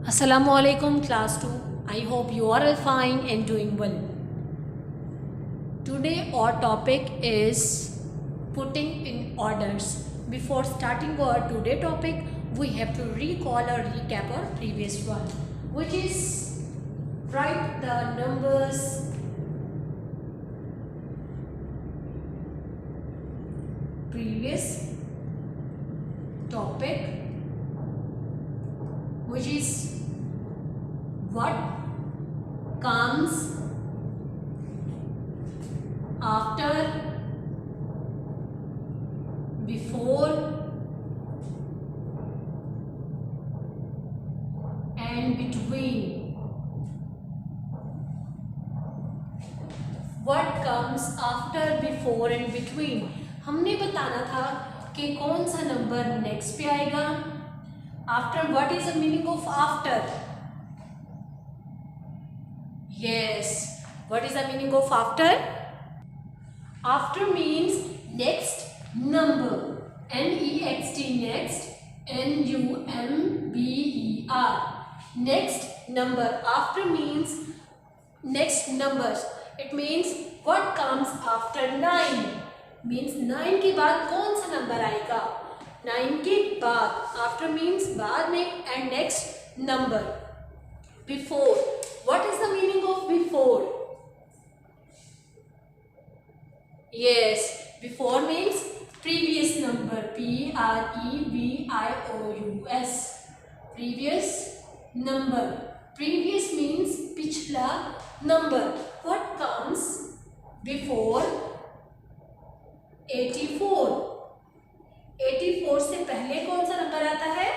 Assalamualaikum class 2. I hope you are all fine and doing well. Today our topic is putting in orders. Before starting our today topic, we have to recall or recap our previous one, which is write the numbers previous topic, which is what comes after, before and between. What comes after, before and between. हमने बताना था कि कौन सा number next पे आएगा. After, what is the meaning of after? Yes, what is the meaning of after? After means next number. Next, next, number. Next number. After means next numbers. It means what comes after 9. Means 9 के बाद कौन सा number आएगा? 9 के बाद. After means बाद में and next number. Before. What is the meaning of before? Yes, before means previous number. Previous. Previous number. Previous means पिछला number. What comes before 84? 84 से पहले कौन सा नंबर आता है?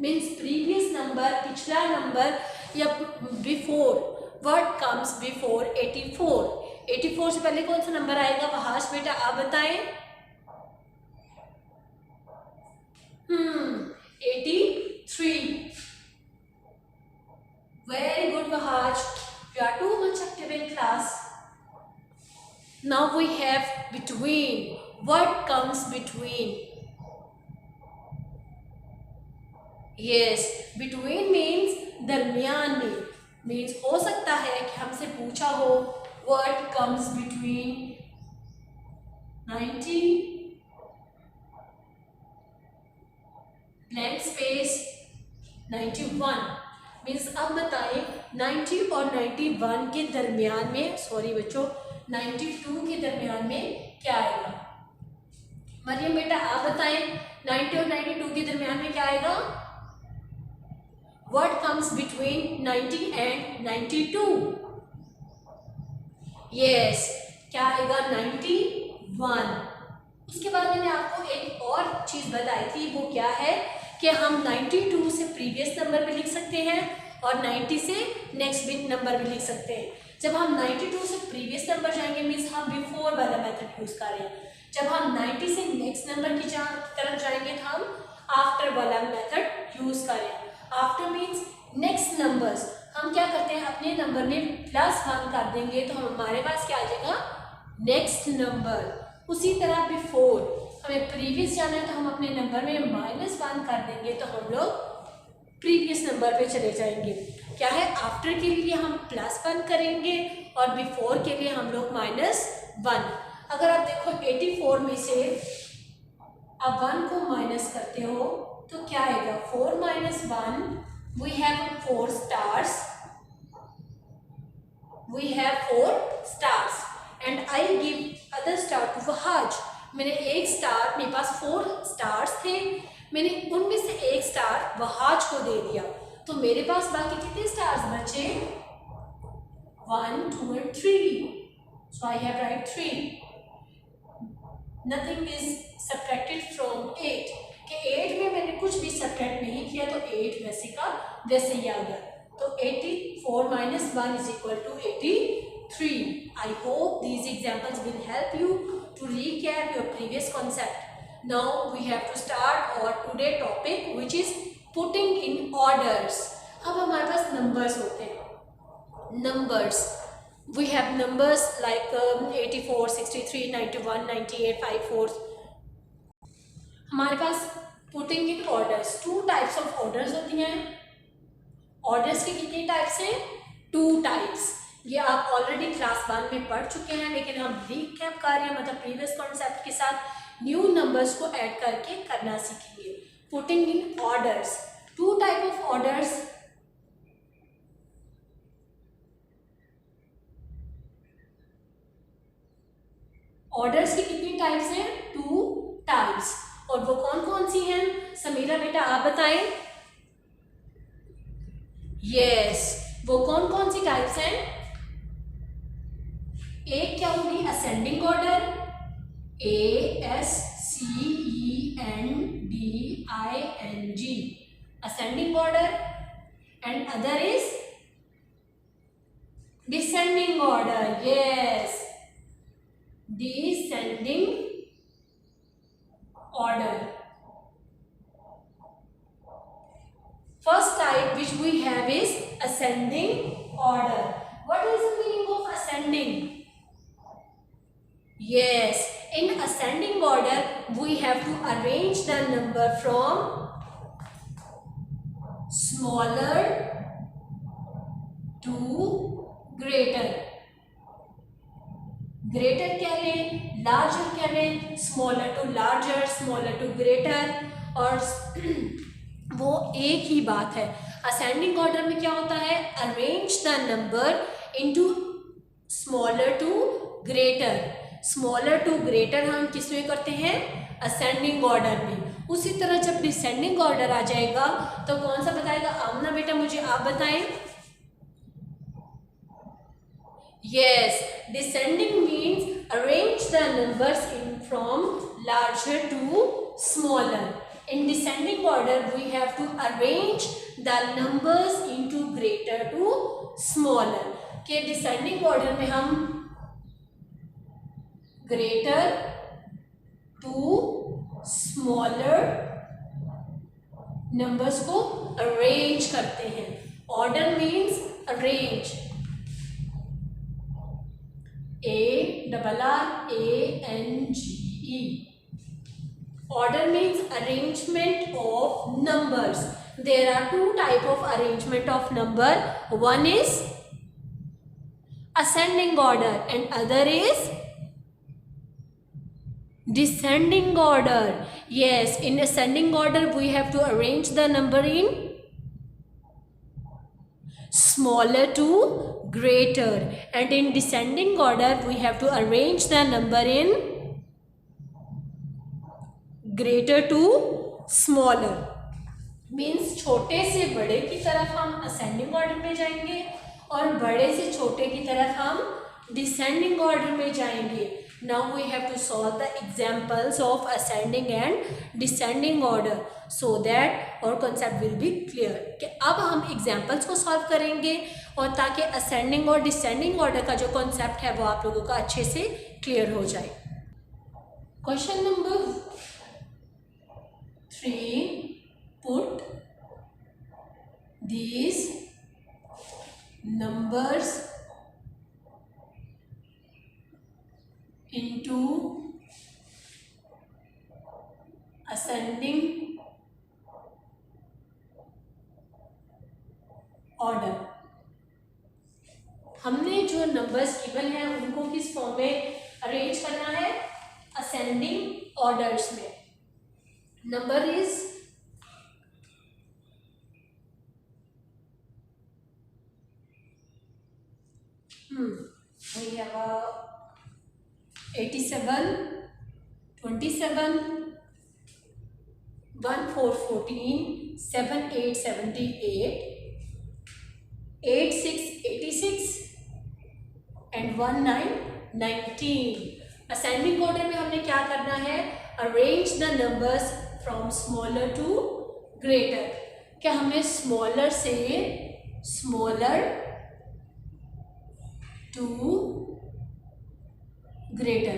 मीन्स प्रीवियस नंबर, पिछला नंबर या बिफोर. What comes before 84? 84 से पहले कौन सा नंबर आएगा? वहाज बेटा आप बताएं. 83. Very good Wahaj, you are too much active in class. Now we have between. What comes between? Yes, between means दरमियान में. Means हो सकता है कि हमसे पूछा हो what comes between 90 blank space 91. Means अब बताएं 90 और 91 के दरमियान में, सॉरी बच्चों 92 के दरमियान में क्या आएगा? मरियम बेटा आप बताएं 90 और 92 के दरमियान में क्या आएगा? What comes between 90 and 92? Yes, क्या आएगा? 91. उसके बाद मैंने आपको एक और चीज बताई थी, वो क्या है कि हम 92 से प्रीवियस नंबर भी लिख सकते हैं और 90 से नेक्स्ट बिट नंबर भी लिख सकते हैं. जब हम 92 से प्रीवियस नंबर जाएंगे मीन्स हम बिफोर वाला मेथड यूज कर रहे हैं. जब हम 90 से नेक्स्ट नंबर की तरफ जाएंगे तो हम आफ्टर वाला मेथड यूज कर रहे हैं. After means next numbers. हम क्या करते हैं, अपने नंबर में +1 कर देंगे तो हमारे पास क्या आ जाएगा? Next number. उसी तरह बिफोर, हमें प्रीवियस जाना है तो हम अपने नंबर में -1 कर देंगे तो हम लोग प्रीवियस नंबर पे चले जाएंगे. क्या है, आफ्टर के लिए हम +1 करेंगे और बिफोर के लिए हम लोग -1. अगर आप देखो 84 में से आप 1 को माइनस करते हो तो क्या आएगा? 4 - 1, we have 4 stars. We have 4 stars and I give other star to Wahaj. मैंने एक स्टार, मेरे पास 4 स्टार्स थे, मैंने उनमें से एक स्टार वहाज को दे दिया तो मेरे पास बाकी कितने स्टार्स बचे? 1, 2 and 3. So I have write 3. Nothing is subtracted from 8. कि 8 में मैंने कुछ भी सब्ट्रैक्ट नहीं किया तो 8 वैसे का वैसे ही आ गया. तो 84 - 1 = 83. I hope these examples will help you to recap your previous concept. Now we have to start our today topic, which is putting in orders. अब हमारे पास numbers होते हैं. Numbers. We have numbers like 84, 63, 91, 98, 54. हमारे पास putting in orders 2 types of orders होती हैं. Orders के कितने टाइप्स हैं? 2 टाइप्स। ये आप ऑलरेडी क्लास 1 में पढ़ चुके हैं, लेकिन हम रिकैप कर रहे हैं, मतलब प्रीवियस कॉन्सेप्ट के साथ न्यू नंबर्स को ऐड करके करना सीखेंगे। Putting in orders, 2 type of orders. Orders की कितनी टाइप्स हैं? 2 टाइप्स। और वो कौन कौन सी हैं? समीरा बेटा आप बताएं। यस, वो कौन कौन सी टाइप्स हैं? एक क्या होगी? Ascending order, ASCENDING, ascending order, and other is descending order. Yes, descending order. First type which we have is ascending order. What is the meaning of ascending? Yes, in ascending order we have to arrange the number from smaller to greater. Greater क्या लें, larger क्या लें, smaller to larger, smaller to greater, और वो एक ही बात है। Ascending order में क्या होता है? Arrange the number into smaller to greater. Smaller to greater हम किस में करते हैं? असेंडिंग ऑर्डर में। उसी तरह जब डिसेंडिंग ऑर्डर आ जाएगा तो कौन सा बताएगा? आमना बेटा मुझे आप बताएं। Yes, descending means arrange the numbers in from larger to smaller. In descending order, we have to arrange the numbers into greater to smaller. के descending order में हम greater to smaller numbers को arrange करते हैं। Order means arrange. ARRANGE. Order means arrangement of numbers. There are 2 type of arrangement of number. One is ascending order and other is descending order. Yes, in ascending order we have to arrange the number in smaller to greater, and in descending order we have to arrange the number in greater to smaller. Means छोटे से बड़े की तरफ हम ascending order में जाएंगे और बड़े से छोटे की तरफ हम descending order में जाएंगे। Now we have to solve the examples of ascending and descending order so that our concept will be clear. कि अब हम examples को solve करेंगे और ताकि ascending और descending order का जो concept है वो आप लोगों का अच्छे से clear हो जाए। Question number 3. Put these numbers into ascending order. हमने जो नंबर्स गिवन हैं उनको किस फॉर्म में अरेंज करना है? असेंडिंग ऑर्डर्स में. Number is we have a 87, 27, 1 4 14, 7 8 78, 8 6 86 and 1 9 19. Ascending order में हमने क्या करना है? Arrange the numbers from smaller to greater. क्या हमें स्मॉलर से स्मॉलर टू ग्रेटर,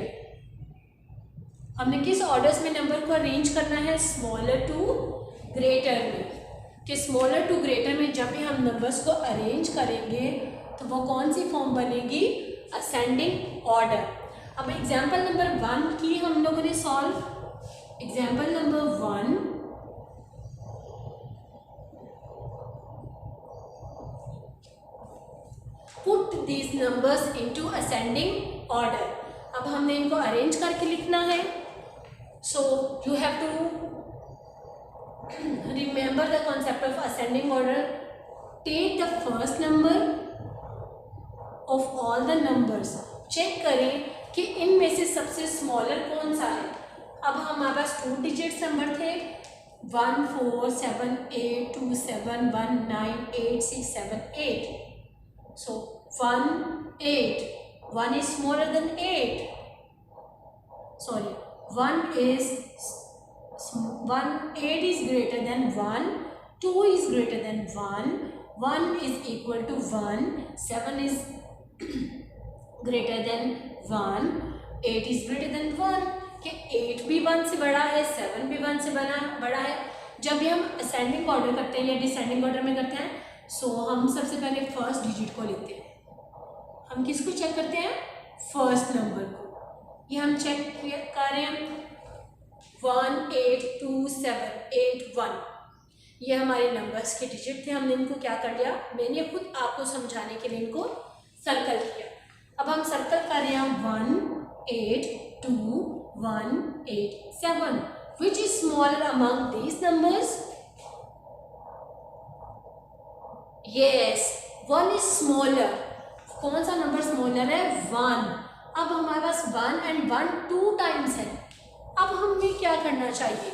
हमने किस ऑर्डर्स में नंबर को अरेंज करना है? स्मॉलर टू ग्रेटर में. कि स्मॉलर टू ग्रेटर में जब भी हम नंबर्स को अरेंज करेंगे तो वो कौन सी फॉर्म बनेगी? Ascending order. अब एग्जाम्पल नंबर 1 की हम लोगों ने solve. Example number 1, put these numbers into ascending order. अब हमने इनको अरेंज करके लिखना है। So you have to remember the concept of ascending order. Take the first number of all the numbers. Check करें कि इनमें से सबसे स्मॉलर कौन सा है। अब हमारे पास 2 डिजिट्स नंबर थे 1 4 7 8 2 7 1 9 8 6 7 8. So 1 8. 1 is smaller than 8. Sorry, 8 is greater than 1, 2 is greater than 1, 1 is equal to 1, 7 is greater than 1, 8 is greater than 1, कि 8 भी 1 से बड़ा है, 7 भी 1 से बड़ा है। जब भी हम असेंडिंग ऑर्डर करते हैं या डिसेंडिंग ऑर्डर में करते हैं, सो हम सबसे पहले फर्स्ट डिजिट को लेते हैं। हम किसको चेक करते हैं? फर्स्ट नंबर को। ये हम चेक कर रहे हैं 1 8 2 7 8 1। ये हमारे नंबर्स के डिजिट थे। हमने इनको क्या कर लिया, मैंने खुद आपको समझाने के लिए इनको सर्कल किया। अब हम सर्कल कर रहे हैं 1 8 2 1 8 7। विच is smaller among these numbers? Yes, 1 is smaller. कौन सा नंबर स्मॉलर है? 1। अब हमारे पास 1 and 1 2 टाइम्स है। अब हमें क्या करना चाहिए?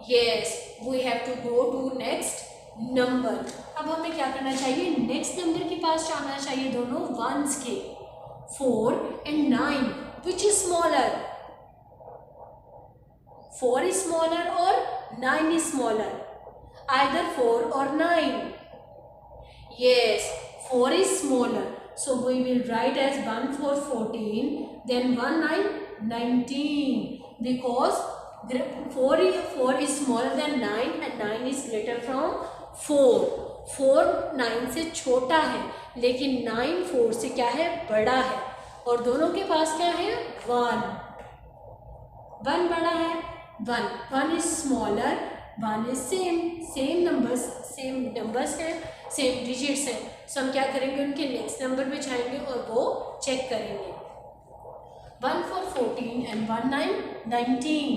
Yes, we have to go to next number. अब हमें क्या करना चाहिए? नेक्स्ट नंबर के पास जाना चाहिए, दोनों वंस के। 4 and 9, which is smaller? 4 is smaller or 9 is smaller? Either 4 or 9. Yes, 4 is smaller. So we will write as 1 4 14, then 1 9 19, because 4 is smaller than 9 and 9 is greater from 4. 4 9 से छोटा है, लेकिन 9 4 से क्या है? बड़ा है। और दोनों के पास क्या है? 1 बड़ा है। 1 is smaller, 1 is same numbers हैं, सेम डिजिट्स हैं। सो हम क्या करेंगे? उनके नेक्स्ट नंबर पे जाएंगे और वो चेक करेंगे। 1 4 14 and 1 9 19।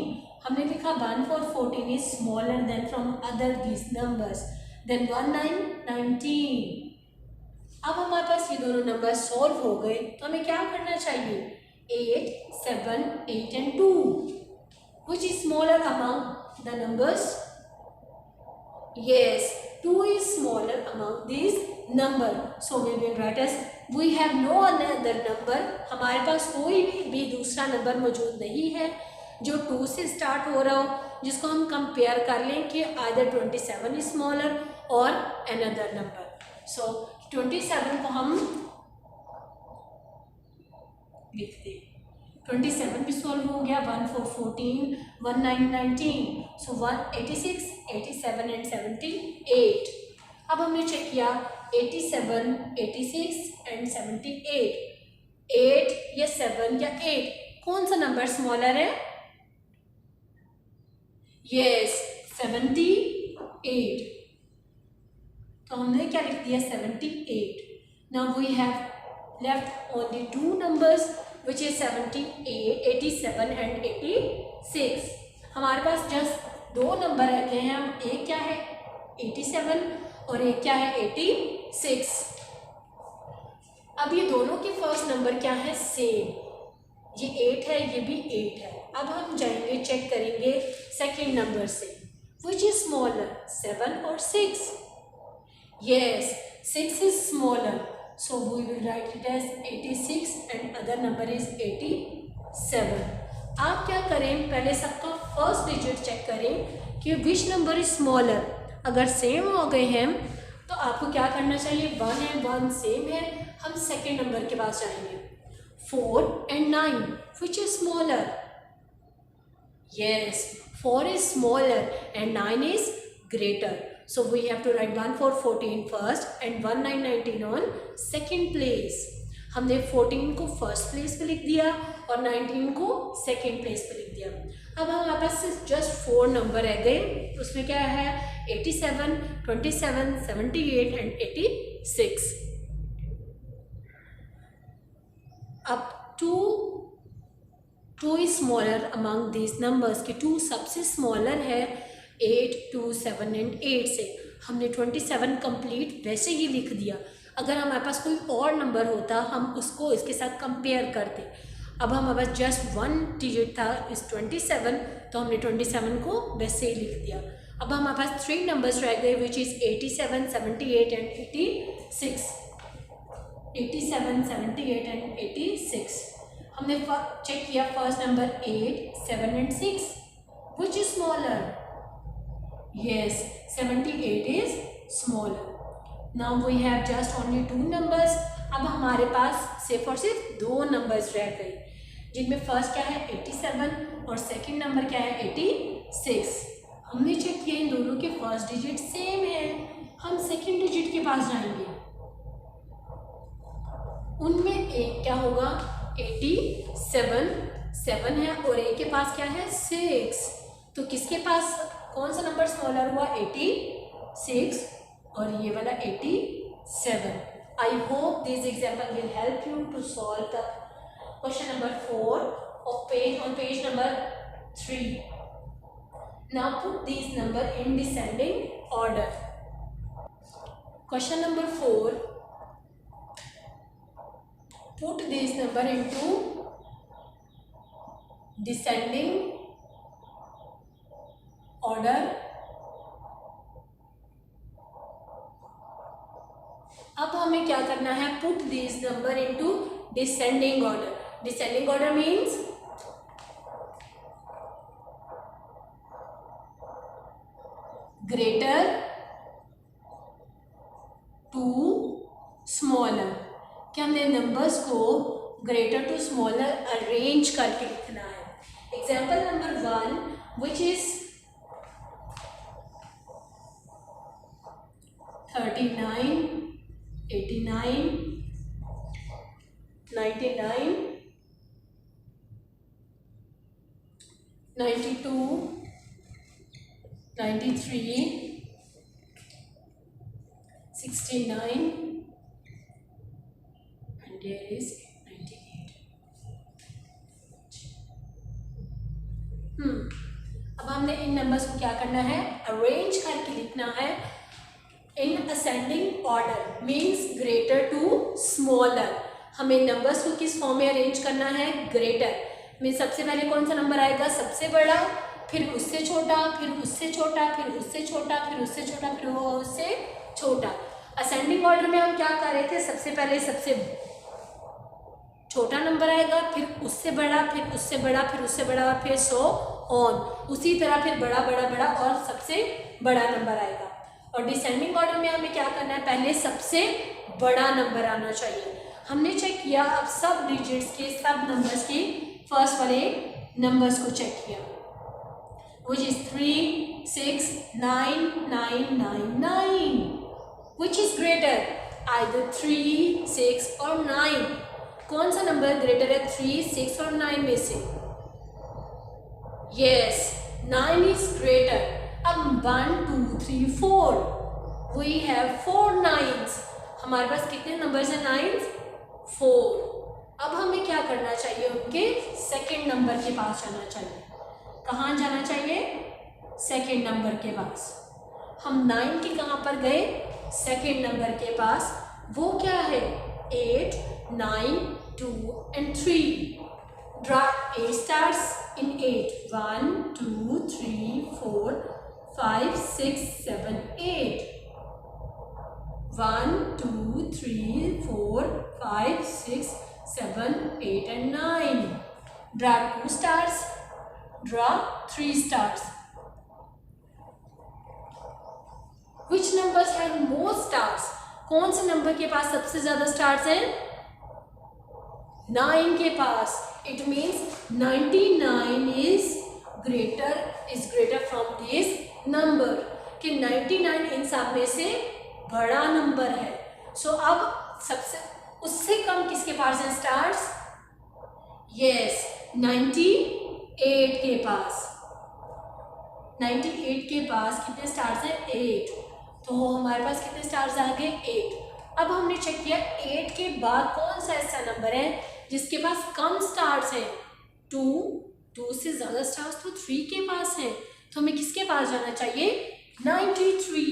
हमने लिखा 1 4 14 is smaller than from other these numbers, then 1 9 19। अब हमारे पास ये दोनों नंबर सॉल्व हो गए, तो हमें क्या करना चाहिए? 8 7 8 and 2। Which is smaller among the numbers? Yes, 2 is smaller among these number. So we will write as we have no other number. हमारे पास कोई भी दूसरा नंबर मौजूद नहीं है जो 2 से स्टार्ट हो रहा हो, जिसको हम कंपेयर कर लें कि either 27 is smaller or another number. So 27 को हम लिखते हैं। 27 भी सॉल्व हो गया। 1 4 14 1 9 19। सो 186 87 and 78। अब हमने चेक किया 87 86 and 78। 8 या 7 या 8, कौन सा नंबर स्मॉलर है? यस, 78। तो हमने क्या लिख दिया? 78। Now we have left only 2 numbers which is 78 87 and 86। हमारे पास जस्ट 2 नंबर रह गए हैं। एक क्या है? 87 और एक क्या है? 86। अब ये दोनों के फर्स्ट नंबर क्या है? सेम। ये 8 है, ये भी 8 है। अब हम जाएंगे चेक करेंगे सेकेंड नंबर से। which is smaller, 7 or 6? Yes, 6 is smaller. So we will write it as 86 and other number is 87. आप क्या करें? पहले सबका फर्स्ट डिजिट चेक करें कि विच नंबर इज स्मॉलर। अगर सेम हो गए हैं तो आपको क्या करना चाहिए? 1 है, 1 सेम है, हम सेकेंड नंबर के पास जाएंगे। 4 and 9, which is smaller? Yes, 4 is smaller and 9 is greater. So we have to write 1 4 14 first and 1 9 19 on second place. हमने 14 को फर्स्ट प्लेस पे लिख दिया और 19 को सेकेंड प्लेस पे लिख दिया। अब हमारे पास जस्ट 4 नंबर रह गए। उसमें क्या है? 87 27 78 and 86। अब two is smaller among these numbers के टू सबसे स्मॉलर है 8, 2, 7 एंड 8 से। हमने 27 कंप्लीट वैसे ही लिख दिया। अगर हमारे पास कोई और नंबर होता हम उसको इसके साथ कंपेयर करते। अब हमारे पास जस्ट 1 डिजिट था इस 27, तो हमने 27 को वैसे ही लिख दिया। अब हमारे पास 3 नंबर्स रह गए विच इज़ 87, 78 एंड 86। 87, 78 एंड 86। हमने चेक किया first number 8, 7 and 6 which is smaller. Yes, 78 is smaller. Now we have just only 2 numbers. अब हमारे पास सिर्फ और सिर्फ 2 नंबर्स रह गए जिनमें फर्स्ट क्या है 87 और सेकंड नंबर क्या है 86। हमने चेक किया इन दोनों के फर्स्ट डिजिट सेम है। हम सेकंड डिजिट के पास जाएंगे, उनमें एक क्या होगा 87, 7 है और एक के पास क्या है 6। तो किसके पास कौन सा नंबर स्मॉलर हुआ 86 और ये वाला 87। I hope this example will help you to solve the question number 4 on page number 3. Now put these number in descending order. Question number 4. Put these number into descending order. अब हमें क्या करना है put these number into descending order. Descending order means greater to smaller। क्या हमने numbers को greater to smaller arrange करके लिखना है। Example number 1 which is 39, 89, 99, 92, 93, 69 and there is 98। अब हमने इन नंबर्स को क्या करना है अरेंज करके लिखना है in ascending order means greater to smaller. हमें नंबर्स को किस फॉर्म में अरेंज करना है ग्रेटर मीन्स सबसे पहले कौन सा नंबर आएगा सबसे बड़ा, फिर उससे छोटा, फिर उससे छोटा, फिर उससे छोटा, फिर उससे छोटा, फिर वो उससे छोटा। असेंडिंग ऑर्डर में हम क्या कर रहे थे सबसे पहले सबसे छोटा नंबर आएगा, फिर उससे बड़ा, फिर उससे बड़ा, फिर उससे बड़ा और फिर सो ऑन। उसी तरह फिर बड़ा बड़ा बड़ा और सबसे बड़ा नंबर आएगा। और डिसेंडिंग ऑर्डर में हमें क्या करना है पहले सबसे बड़ा नंबर आना चाहिए। हमने चेक किया अब सब डिजिट्स के सब नंबर्स के फर्स्ट वाले नंबर्स को चेक किया which is 3, 6, 9, 9, 9, 9 which is greater either 3, 6 और 9। कौन सा नंबर ग्रेटर है 3, 6 और 9 में से? Yes, 9 is greater। अब 1, 2, 3, 4 we have 4 9s। हमारे पास कितने नंबर्स हैं 9s 4। अब हमें क्या करना चाहिए उनके सेकंड नंबर के पास जाना चाहिए। कहाँ जाना चाहिए सेकंड नंबर के पास। हम 9 के कहाँ पर गए सेकंड नंबर के पास। वो क्या है 8, 9, 2 and 3। Draw 8 stars in 8 1, 2, 3, 4, 5, 6, 7, 8। 1, 2, 3, 4, 5, 6, 7, 8 and 9। Draw 2 stars, draw 3 stars। Which numbers have more stars? कौन से नंबर के पास सबसे ज्यादा स्टार्स हैं 9 के पास। It means 99 is greater from this number कि 99 इन सब में से बड़ा नंबर है। सो अब सबसे उससे कम किसके पास है स्टार्स? यस 98 के पास। 98 के पास कितने स्टार्स हैं 8। तो हमारे पास कितने स्टार्स आ गए 8। अब हमने चेक किया 8 के बाद कौन सा ऐसा नंबर है जिसके पास कम स्टार्स हैं, 2 से ज़्यादा स्टार्स तो 3 के पास हैं, तो हमें किसके पास जाना चाहिए? 93।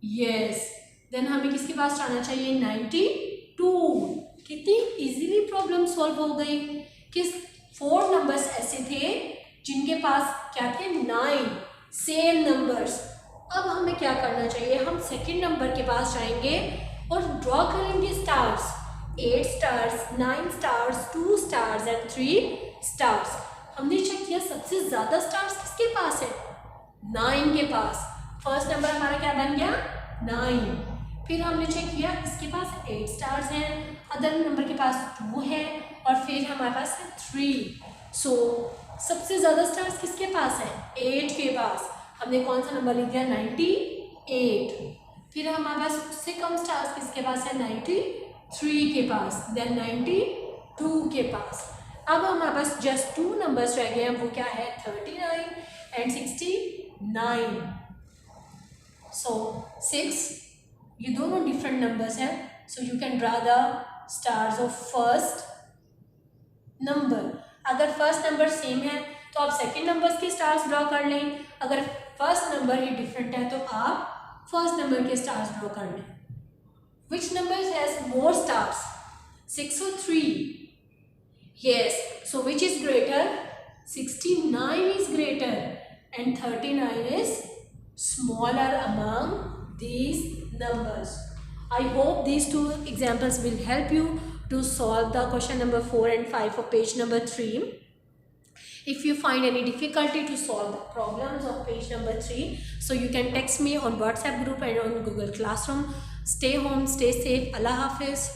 यस, देन हमें किसके पास जाना चाहिए? 92। कितनी इजीली प्रॉब्लम सॉल्व हो गई कि 4 नंबर्स ऐसे थे जिनके पास क्या थे? 9 सेम नंबर्स। अब हमें क्या करना चाहिए? हम सेकंड नंबर के पास जाएंगे और ड्रॉ करेंगे stars. 8 stars, 9 stars, 2 stars and 3 stars. हमने चेक किया सबसे ज़्यादा स्टार्स किसके पास है? 9 के पास। फर्स्ट नंबर हमारा क्या बन गया? 9। फिर हमने चेक किया इसके पास 8 स्टार्स हैं, अदर नंबर के पास 2 है और फिर हमारे पास है 3। सो सबसे ज़्यादा स्टार्स किसके पास है? 8 के पास। हमने कौन सा नंबर लिख दिया? 98। फिर हमारे पास उससे कम स्टार्स किसके पास है? 93 के पास, देन 92 के पास। अब हमारे पास जस्ट 2 नंबर्स रह गए हैं, वो क्या है? 39 एंड 69। सो 6, ये दोनों डिफरेंट नंबर्स हैं, so you can draw the stars of first number. अगर फर्स्ट नंबर सेम है तो आप सेकंड नंबर्स के स्टार्स ड्रॉ कर लें, अगर फर्स्ट नंबर ही डिफरेंट है तो आप फर्स्ट नंबर के स्टार्स ड्रॉ कर लें। Which number has more stars, 6 or 3? Yes, so which is greater? 69 is greater and 39 is smaller among these numbers. I hope these 2 examples will help you to solve the question number 4 and 5 of page number 3. If you find any difficulty to solve the problems of page number 3, so you can text me on WhatsApp group and on Google Classroom. Stay home, stay safe. Allah Hafiz.